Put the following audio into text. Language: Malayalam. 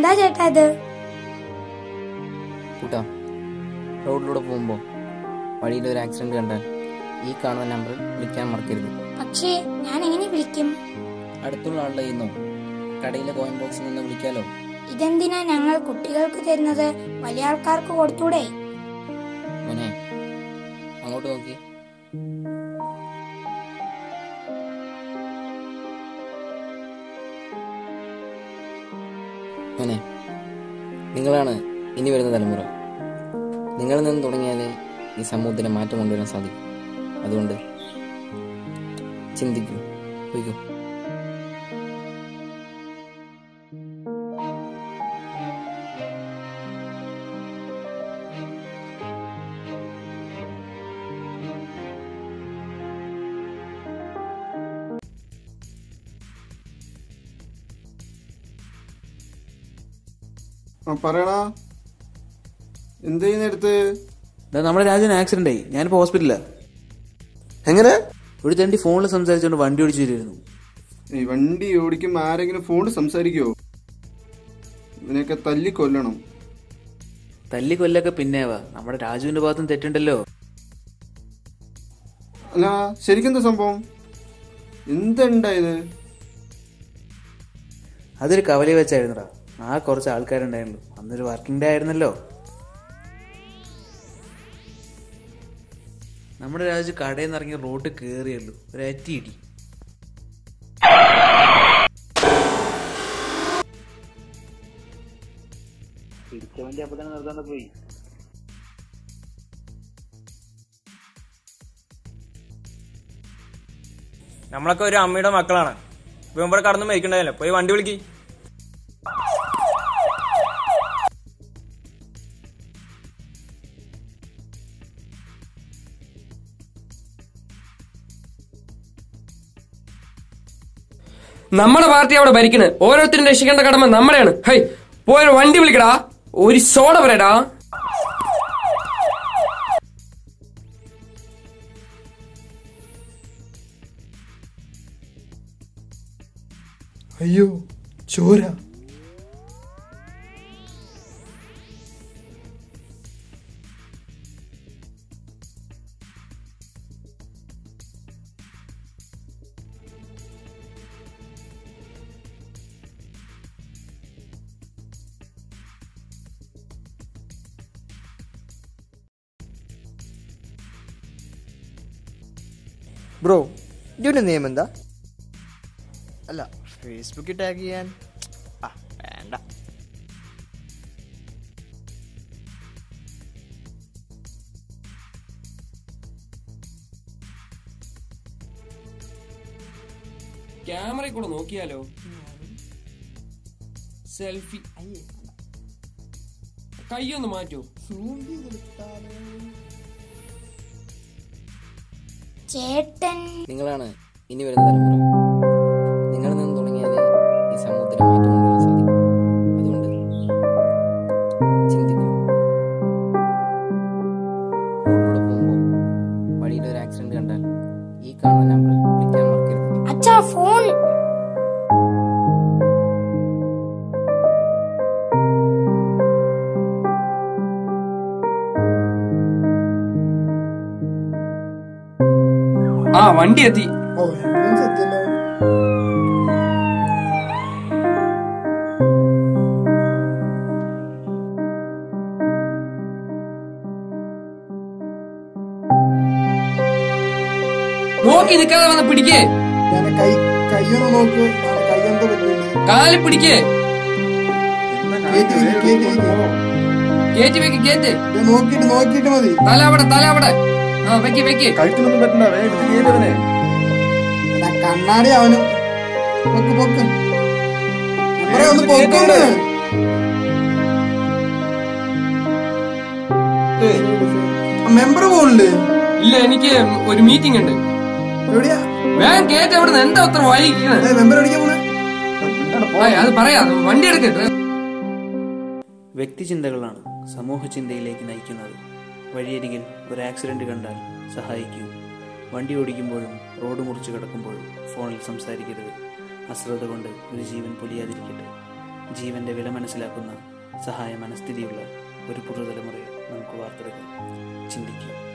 എന്താ ചേട്ടാ ഇത്? കൂട്ടാ, റോഡിലൂടെ പോകുമ്പോൾ വഴിയിൽ ഒരു ആക്സിഡന്റ് കണ്ടാൽ ഈ കാണുന്ന നമ്പറിൽ വിളിക്കാൻ മറക്കരുത്. പക്ഷേ ഞാൻ എങ്ങനെ വിളിക്കും? അടുത്തുള്ള ആളുടെ ഇന്നോ കടയിലെ കോയിൻ ബോക്സിൽ നിന്ന് വിളിക്കാലോ. ഇതെന്തിനാ ഞങ്ങൾ കുട്ടികൾക്ക് തരുന്നത്? വലിയ ആൾക്കാർക്ക് കൊടുത്തൂടെ? മോനെ, അങ്ങോട്ട് നോക്കി. മോനെ, നിങ്ങളാണ് ഇനി വരുന്ന തലമുറ. നിങ്ങളിൽ നിന്ന് തുടങ്ങിയാലേ ഈ സമൂഹത്തിന് മാറ്റം കൊണ്ടുവരാൻ സാധിക്കും. അതുകൊണ്ട് ചിന്തിക്കൂ, പോയിക്കോ. പറയണ എന്ത് ചെയ്യുന്നെടുത്ത്? നമ്മുടെ രാജന് ആക്സിഡന്റ് ആയി. ഞാനിപ്പോ ഹോസ്പിറ്റലിലാ. എങ്ങനെ? ഒരു തണ്ടി ഫോണിൽ സംസാരിച്ചോണ്ട് വണ്ടി ഓടിച്ചു വരുന്നു. ഈ വണ്ടി ഓടിക്കുമ്പോ ആരെങ്കിലും ഫോണിൽ സംസാരിക്കുവോ? ഇവനെയൊക്കെ തല്ലിക്കൊല്ലണം. തല്ലിക്കൊല്ലൊക്കെ പിന്നേവാ, നമ്മുടെ രാജുവിന്റെ ഭാഗത്തും തെറ്റുണ്ടല്ലോ. അല്ല, ശരിക്കെന്താ സംഭവം? എന്തുണ്ടായത്? അതൊരു കവല വെച്ചായിരുന്നടാ. ആ കുറച്ച് ആൾക്കാരുണ്ടായിരുന്നു. അന്നൊരു വർക്കിംഗ് ഡേ ആയിരുന്നല്ലോ. നമ്മുടെ രാജു കടയിൽ നിന്ന് ഇറങ്ങി റോഡ് കേറിയല്ലോ, ഒരു അറ്റിയിടി. പോയി. നമ്മളൊക്കെ ഒരു അമ്മയുടെ മക്കളാണ്. ഇപ്പൊ ഇവിടെ കടന്നു മരിക്കണ്ടല്ലോ. പോയി വണ്ടി വിളിക്ക്. നമ്മുടെ പാർട്ടി അവിടെ ഭരിക്കുന്നത്. ഓരോരുത്തരും രക്ഷിക്കേണ്ട കടമ നമ്മുടെയാണ്. ഹൈ, പോയ വണ്ടി വിളിക്കടാ. ഒരു സോഡ പറയടാ. അയ്യോ, ചോര. ബ്രോ, ഇതിന്റെ നിയമം എന്താ? അല്ല, ഫേസ്ബുക്കിൽ ടാഗ് ചെയ്യാൻ വേണ്ട. ക്യാമറയിൽ കൂടെ നോക്കിയാലോ? സെൽഫി. കൈയൊന്ന് മാറ്റൂ. ചേട്ടൻ, നിങ്ങളാണ് ഇനി വരുന്ന തലമുറ. നിങ്ങളിൽ നിന്ന് തുടങ്ങിയാലേ ഈ സമൂഹത്തിന് മാറ്റം കൊണ്ടുവരാൻ സാധിക്കും. അതുകൊണ്ട് ചിന്തിക്കൂ. റോഡിലൂടെ പോകുമ്പോൾ വഴിയിൽ ഒരു ആക്സിഡന്റ് കണ്ടാൽ ഈ കാണുന്ന നമ്പറിൽ വിളിക്കാൻ മറക്കരുത്. അച്ഛാ ഫോൺ. ആ, വണ്ടി എത്തി. നോക്കി നിൽക്കാതെ വന്ന് പിടിക്കേ. കയ്യൊന്ന് നോക്ക്. കയ്യെന്താ പറ്റുന്നത്? കാല് പിടിക്കേ. കേറ്റി വെക്ക്. കേറ്റ് നോക്കിട്ട് മതി. തല അവിടെ. ആ, വെക്ക്. കഴുത്തിനൊന്നും പറ്റില്ല. വേഗം കണ്ണാടി അവന് പൊക്ക്. ഒന്ന് പൊക്കോണ്ട്. മെമ്പർ പോണില്ലേ? ഇല്ല, എനിക്ക് ഒരു മീറ്റിംഗ് ഉണ്ട്. എവിടെയാ? വേഗം കേറ്റ്. എവിടെ എന്താ അത്ര വൈകിക്കണേ? മെമ്പർ അടിക്കാൻ പോണേ? അത് പറയാ. വണ്ടി എടുക്കട്ടെ. വ്യക്തിചിന്തകളാണ് സമൂഹ ചിന്തയിലേക്ക് നയിക്കുന്നത്. വഴിയരികിൽ ഒരു ആക്സിഡന്റ് കണ്ടാൽ സഹായിക്കൂ. വണ്ടി ഓടിക്കുമ്പോഴും റോഡ് മുറിച്ച് കിടക്കുമ്പോഴും ഫോണിൽ സംസാരിക്കരുത്. അശ്രദ്ധ കൊണ്ട് ഒരു ജീവൻ പൊലിയാതിരിക്കട്ടെ. ജീവന്റെ വില മനസ്സിലാക്കുന്ന സഹായ മനസ്ഥിതിയുള്ള ഒരു പുതുതലമുറയെ നമുക്ക് വാർത്തെടുക്കാം. ചിന്തിക്കുക.